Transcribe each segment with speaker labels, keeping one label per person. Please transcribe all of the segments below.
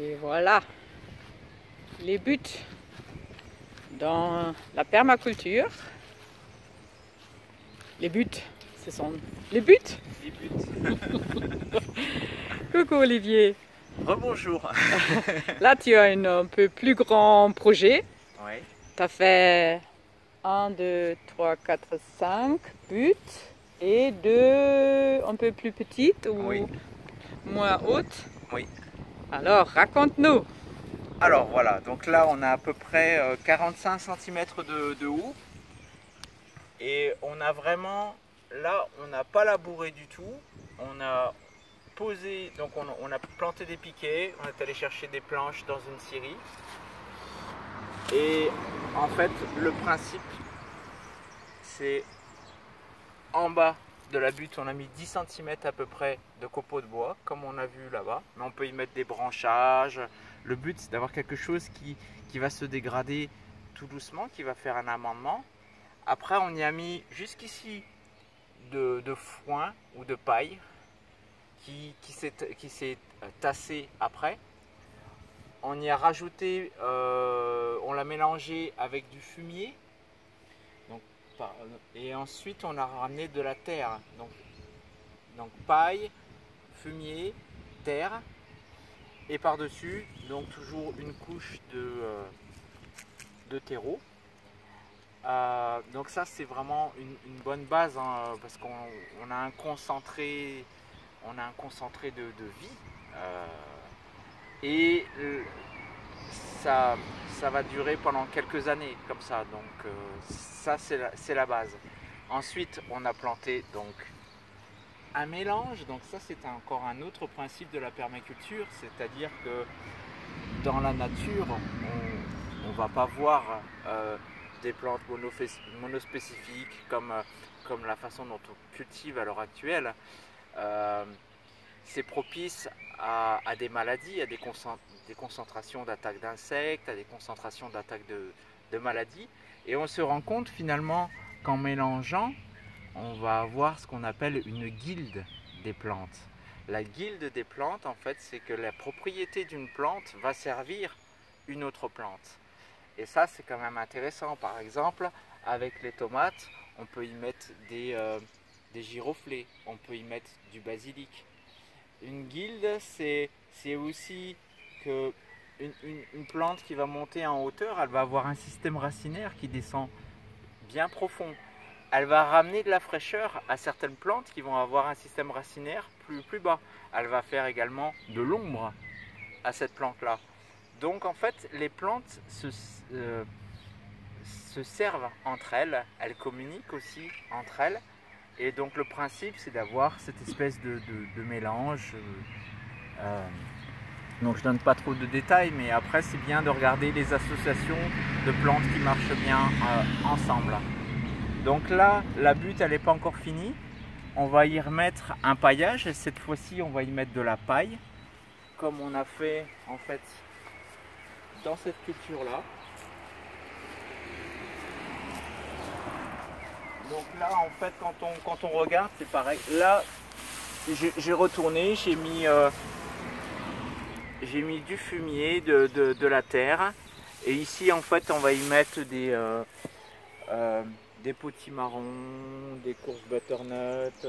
Speaker 1: Et voilà les buts dans la permaculture. Les buts, ce sont les buts.
Speaker 2: Les buts.
Speaker 1: Coucou Olivier.
Speaker 2: Rebonjour.
Speaker 1: Là tu as un peu plus grand projet.
Speaker 2: Oui.
Speaker 1: Tu as fait 1, 2, 3, 4, 5 buts et 2 un peu plus petites ou
Speaker 2: Oui.
Speaker 1: moins hautes.
Speaker 2: Oui.
Speaker 1: Alors raconte-nous.
Speaker 2: Alors voilà, donc là on a à peu près 45 cm de haut. Et on a vraiment, là on n'a pas labouré du tout. On a posé, donc on a planté des piquets, on est allé chercher des planches dans une scierie. Et en fait le principe c'est en bas de la butte on a mis 10 cm à peu près de copeaux de bois comme on a vu là-bas. Mais on peut y mettre des branchages. Le but c'est d'avoir quelque chose qui va se dégrader tout doucement, qui va faire un amendement. Après on y a mis jusqu'ici de foin ou de paille qui s'est tassé après. On y a rajouté, on l'a mélangé avec du fumier. Et ensuite on a ramené de la terre. Donc paille, fumier, terre. Et par-dessus, donc toujours une couche de terreau. Donc ça c'est vraiment une bonne base hein, parce qu'on a un concentré, de vie et ça va durer pendant quelques années comme ça. Donc ça c'est la base. Ensuite on a planté donc un mélange. Donc ça c'est encore un autre principe de la permaculture, c'est-à-dire que dans la nature on va pas voir des plantes monospécifiques comme la façon dont on cultive à l'heure actuelle. C'est propice à des maladies, à des concentrations d'attaques d'insectes, à des concentrations d'attaques de maladies. Et on se rend compte finalement qu'en mélangeant, on va avoir ce qu'on appelle une guilde des plantes. La guilde des plantes, en fait, c'est que la propriété d'une plante va servir une autre plante. Et ça, c'est quand même intéressant. Par exemple, avec les tomates, on peut y mettre des giroflées, on peut y mettre du basilic. Une guilde, c'est aussi que une plante qui va monter en hauteur, elle va avoir un système racinaire qui descend bien profond. Elle va ramener de la fraîcheur à certaines plantes qui vont avoir un système racinaire plus bas. Elle va faire également de l'ombre à cette plante-là. Donc en fait, les plantes se servent entre elles, elles communiquent aussi entre elles. Et donc le principe, c'est d'avoir cette espèce de mélange. Donc je donne pas trop de détails, mais après c'est bien de regarder les associations de plantes qui marchent bien ensemble. Donc là, la butte, elle n'est pas encore finie. On va y remettre un paillage et cette fois-ci, on va y mettre de la paille, comme on a fait en fait dans cette culture-là. Donc là, en fait, quand on regarde, c'est pareil. Là, j'ai retourné, j'ai mis du fumier, de la terre. Et ici, en fait, on va y mettre des potimarrons, des courges butternut,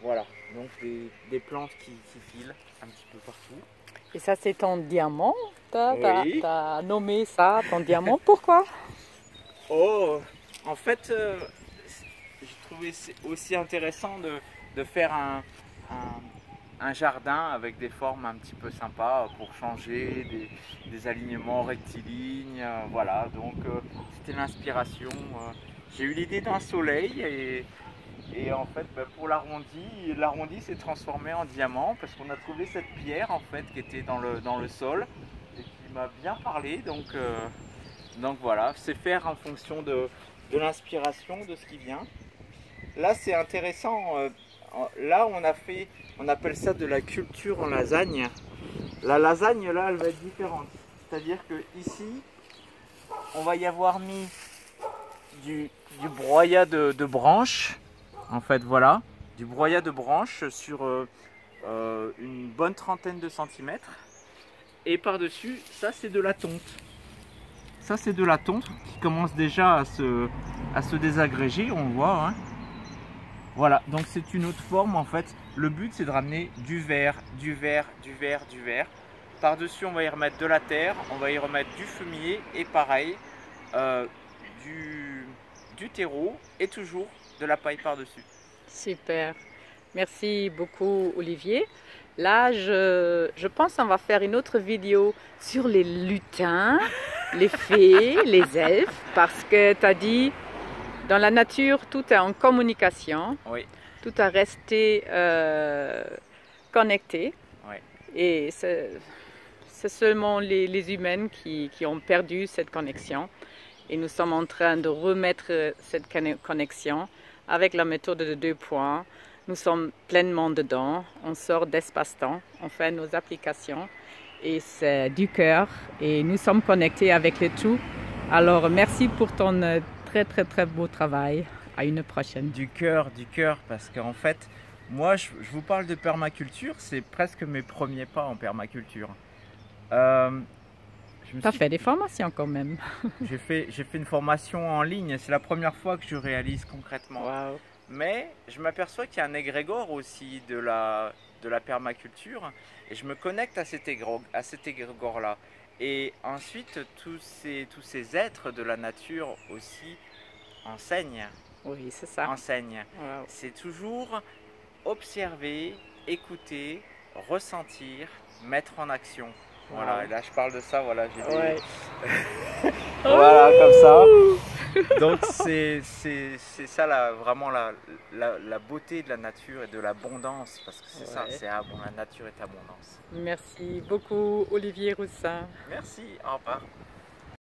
Speaker 2: voilà. Donc des plantes qui filent un petit peu partout.
Speaker 1: Et ça c'est ton diamant.
Speaker 2: Oui.
Speaker 1: T'as nommé ça ton diamant. Pourquoi?
Speaker 2: Oh, en fait, j'ai trouvé aussi intéressant de faire un jardin avec des formes un petit peu sympas pour changer, des alignements rectilignes, voilà. Donc c'était l'inspiration. J'ai eu l'idée d'un soleil et en fait pour l'arrondi s'est transformé en diamant parce qu'on a trouvé cette pierre en fait qui était dans le sol et qui m'a bien parlé. Donc voilà, c'est faire en fonction de l'inspiration, de ce qui vient. Là c'est intéressant, là on appelle ça de la culture en lasagne. La lasagne là elle va être différente, c'est-à-dire que ici on va y avoir mis du broyat de branches, en fait voilà, du broyat de branches sur une bonne trentaine de centimètres. Et par-dessus, ça c'est de la tonte. Ça c'est de la tonte qui commence déjà à se désagréger, on voit. Hein. Voilà, donc c'est une autre forme en fait. Le but c'est de ramener du verre, du verre, du verre, du verre. Par-dessus on va y remettre de la terre, on va y remettre du fumier et pareil, du terreau et toujours de la paille par-dessus.
Speaker 1: Super. Merci beaucoup, Olivier. Là, je pense qu'on va faire une autre vidéo sur les lutins, les fées, les elfes, parce que tu as dit, dans la nature, tout est en communication,
Speaker 2: Oui.
Speaker 1: tout a resté connecté.
Speaker 2: Oui.
Speaker 1: Et c'est seulement les humains qui ont perdu cette connexion. Et nous sommes en train de remettre cette connexion avec la méthode de 2 points. Nous sommes pleinement dedans, on sort d'espace-temps, on fait nos applications et c'est du cœur et nous sommes connectés avec le tout. Alors merci pour ton très beau travail. À une prochaine.
Speaker 2: Du cœur, parce qu'en fait, moi je vous parle de permaculture, c'est presque mes premiers pas en permaculture.
Speaker 1: Tu as fait des formations quand même.
Speaker 2: J'ai fait une formation en ligne, c'est la première fois que je réalise concrètement.
Speaker 1: Wow.
Speaker 2: Mais je m'aperçois qu'il y a un égrégore aussi de la permaculture et je me connecte à cet égrégore-là. Et ensuite, tous ces êtres de la nature aussi enseignent.
Speaker 1: Oui, c'est ça.
Speaker 2: Enseignent.
Speaker 1: Wow.
Speaker 2: C'est toujours observer, écouter, ressentir, mettre en action. Voilà,
Speaker 1: Wow.
Speaker 2: et là je parle de ça, voilà, j'ai des...
Speaker 1: Ouais.
Speaker 2: voilà, comme ça. Donc c'est ça vraiment la beauté de la nature et de l'abondance, parce que c'est ça, c'est la nature est abondance.
Speaker 1: Merci beaucoup Olivier Roussin.
Speaker 2: Merci, au revoir.